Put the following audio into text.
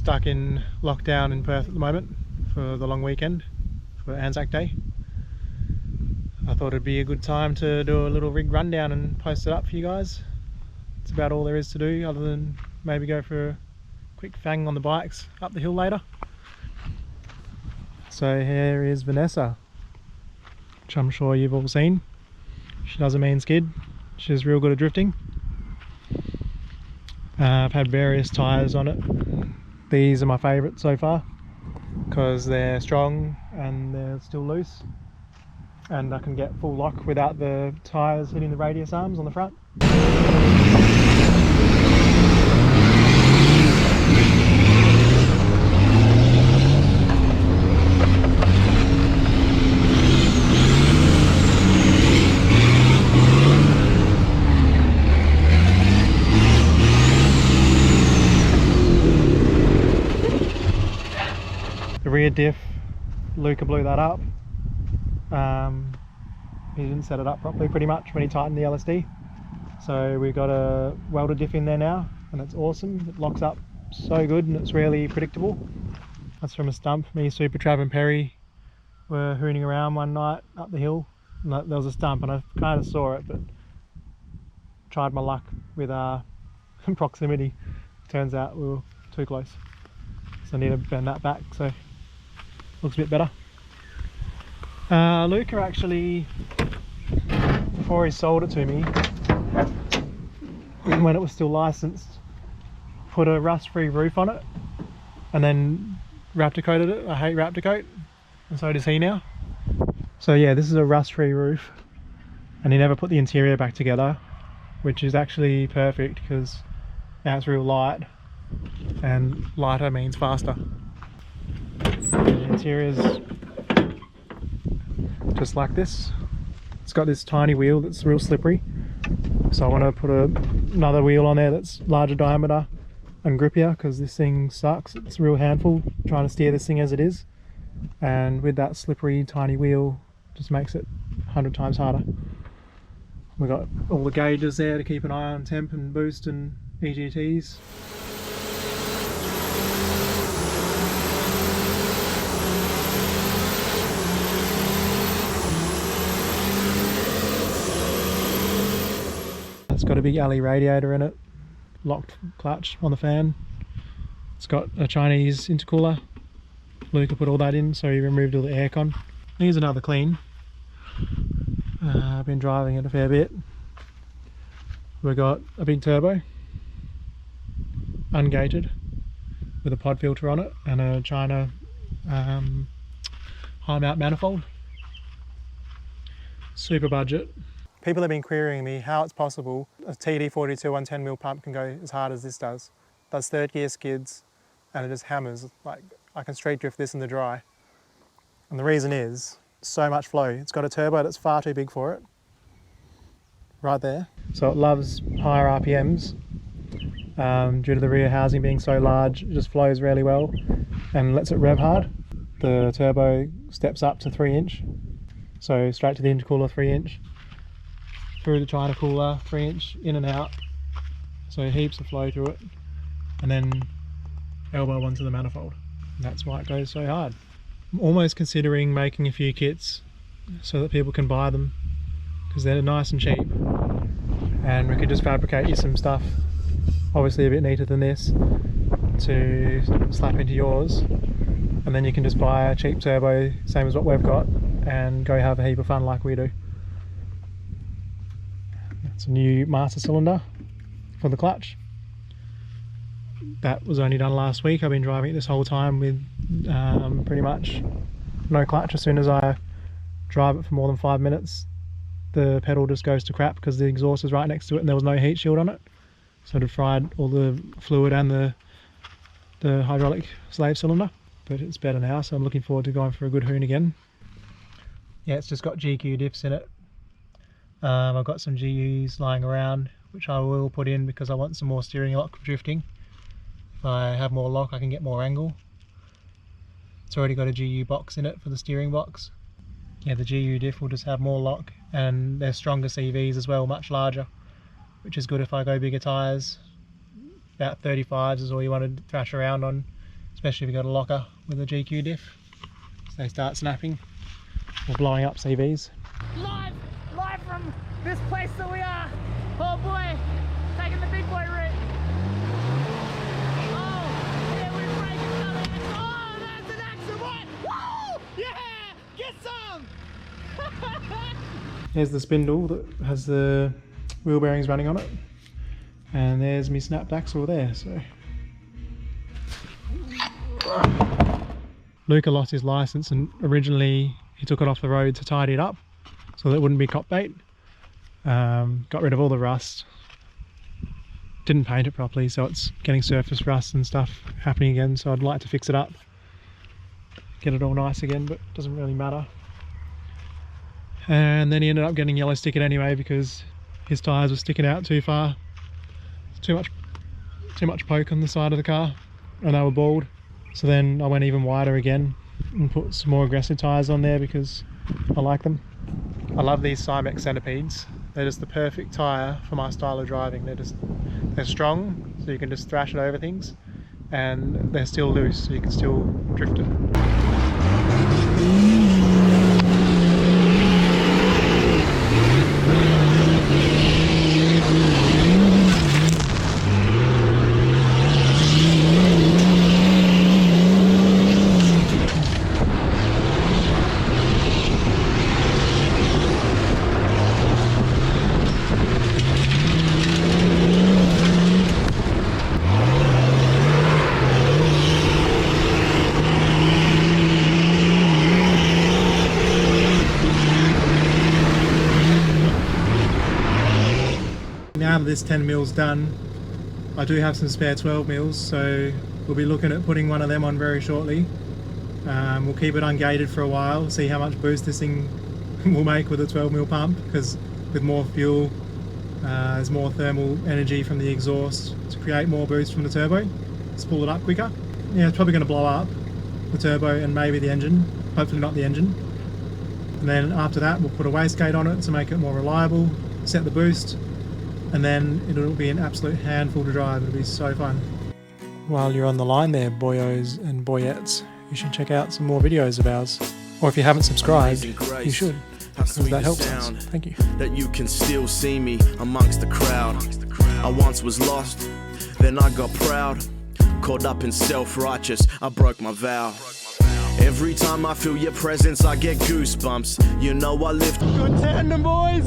stuck in lockdown in Perth at the moment for the long weekend for Anzac Day. I thought it'd be a good time to do a little rig rundown and post it up for you guys. It's about all there is to do, other than maybe go for a quick fang on the bikes up the hill later. So here is Vanessa, which I'm sure you've all seen. She does a mean skid. She's real good at drifting. I've had various tyres on it. These are my favourite so far because they're strong and they're still loose, and I can get full lock without the tyres hitting the radius arms on the front. The rear diff, Luca blew that up. He didn't set it up properly pretty much when he tightened the LSD. So we've got a welded diff in there now, and it's awesome. It locks up so good and it's really predictable. That's from a stump. Me, Super Trav and Perry were hooning around one night up the hill, and there was a stump and I kind of saw it, but tried my luck with proximity. Turns out we were too close, so I need to bend that back, so looks a bit better. Luca actually, before he sold it to me, when it was still licensed, put a rust-free roof on it and then Raptor coated it. I hate Raptor coat, and so does he now. So yeah, this is a rust-free roof, and he never put the interior back together, which is actually perfect because now it's real light, and lighter means faster. The interior's just like this. It's got this tiny wheel that's real slippery, so I want to put another wheel on there that's larger diameter and grippier, because this thing sucks. It's a real handful trying to steer this thing as it is, and with that slippery tiny wheel just makes it 100 times harder. We've got all the gauges there to keep an eye on temp and boost and EGTs. It's got a big alley radiator in it, locked clutch on the fan. It's got a Chinese intercooler. Luca put all that in, so he removed all the aircon. Here's another clean. I've been driving it a fair bit. We've got a big turbo, ungated, with a pod filter on it, and a China high mount manifold. Super budget. People have been querying me how it's possible a TD42 110mm pump can go as hard as this does. It does third gear skids and it just hammers. Like, I can street drift this in the dry. And the reason is so much flow. It's got a turbo that's far too big for it, right there. So it loves higher RPMs. Due to the rear housing being so large, it just flows really well and lets it rev hard. The turbo steps up to 3-inch, so straight to the intercooler 3-inch. Through the China cooler, 3-inch, in and out, so heaps of flow to it, and then elbow onto the manifold. And that's why it goes so hard. I'm almost considering making a few kits so that people can buy them, because they're nice and cheap, and we could just fabricate you some stuff, obviously a bit neater than this, to slap into yours, and then you can just buy a cheap turbo, same as what we've got, and go have a heap of fun like we do. It's a new master cylinder for the clutch. That was only done last week. I've been driving it this whole time with pretty much no clutch. As soon as I drive it for more than 5 minutes, the pedal just goes to crap because the exhaust is right next to it and there was no heat shield on it. So it fried all the fluid and the hydraulic slave cylinder. But it's better now, so I'm looking forward to going for a good hoon again. Yeah, it's just got GQ diffs in it. I've got some GUs lying around, which I will put in because I want some more steering lock drifting. If I have more lock, I can get more angle. It's already got a GU box in it for the steering box. Yeah, the GU diff will just have more lock, and they're stronger CVs as well, much larger, which is good if I go bigger tyres. About 35s is all you want to thrash around on especially if you've got a locker with a GQ diff. So they start snapping or blowing up CVs. Live from this place that we are. Oh boy, taking the big boy route. Oh, yeah, we're breaking something. Oh, that's an axle, what? Woo! Yeah, get some! There's the spindle that has the wheel bearings running on it. And there's me snapped axle there, so. Luca lost his license and originally he took it off the road to tidy it up so that it wouldn't be cop bait. Got rid of all the rust. Didn't paint it properly, so it's getting surface rust and stuff happening again, so I'd like to fix it up. Get it all nice again, but it doesn't really matter. And then he ended up getting yellow stickered anyway because his tyres were sticking out too far. Too much poke on the side of the car and they were bald. So then I went even wider again and put some more aggressive tyres on there because I like them. I love these Cymex centipedes. They're just the perfect tyre for my style of driving. They're strong, so you can just thrash it over things, and they're still loose, so you can still drift it. Now that this 10 mils done, I do have some spare 12 mils, so we'll be looking at putting one of them on very shortly. We'll keep it ungated for a while, see how much boost this thing will make with a 12 mil pump, because with more fuel there's more thermal energy from the exhaust to create more boost from the turbo, spool it up quicker. Yeah, it's probably going to blow up the turbo and maybe the engine, hopefully not the engine. And then after that we'll put a wastegate on it to make it more reliable, set the boost, and then it'll be an absolute handful to drive. It'll be so fun. While you're on the line there, boyos and boyettes, you should check out some more videos of ours. Or if you haven't subscribed, you should, because that helps us. Thank you. That you can still see me amongst the crowd. I once was lost, then I got proud. Caught up in self-righteous, I broke my vow. Every time I feel your presence, I get goosebumps. You know I live. Good tandem, boys!